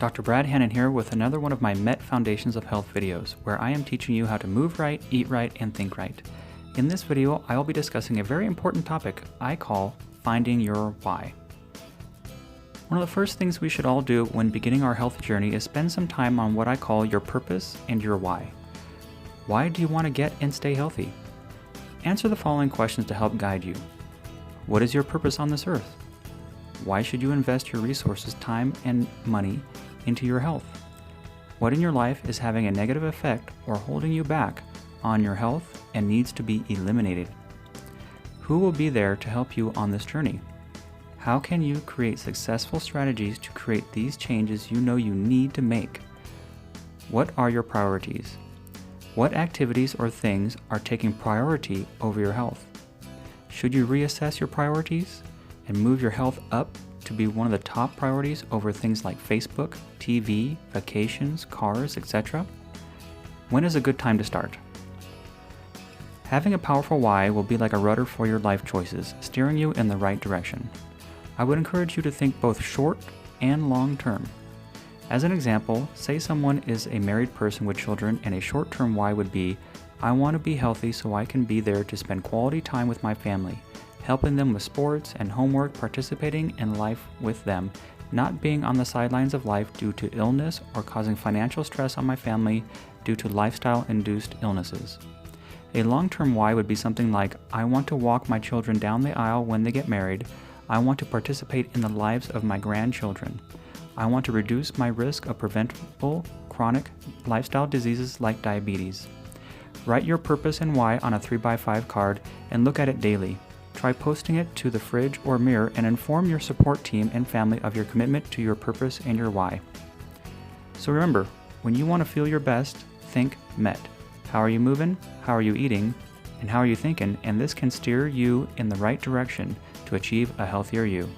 Dr. Brad Hannon here with another one of my MET Foundations of Health videos, where I am teaching you how to move right, eat right, and think right. In this video, I will be discussing a very important topic I call finding your why. One of the first things we should all do when beginning our health journey is spend some time on what I call your purpose and your why. Why do you want to get and stay healthy? Answer the following questions to help guide you. What is your purpose on this earth? Why should you invest your resources, time, and money into your health? What in your life is having a negative effect or holding you back on your health and needs to be eliminated? Who will be there to help you on this journey? How can you create successful strategies to create these changes you know you need to make? What are your priorities? What activities or things are taking priority over your health? Should you reassess your priorities and move your health up to be one of the top priorities over things like Facebook, TV, vacations, cars, etc.? When is a good time to start? Having a powerful why will be like a rudder for your life choices, steering you in the right direction. I would encourage you to think both short and long term. As an example, say someone is a married person with children and a short-term why would be, I want to be healthy so I can be there to spend quality time with my family, helping them with sports and homework, participating in life with them, not being on the sidelines of life due to illness or causing financial stress on my family due to lifestyle-induced illnesses. A long-term why would be something like, I want to walk my children down the aisle when they get married. I want to participate in the lives of my grandchildren. I want to reduce my risk of preventable chronic lifestyle diseases like diabetes. Write your purpose and why on a 3x5 card and look at it daily. Try posting it to the fridge or mirror and inform your support team and family of your commitment to your purpose and your why. So remember, when you want to feel your best, think MET. How are you moving? How are you eating? And how are you thinking? And this can steer you in the right direction to achieve a healthier you.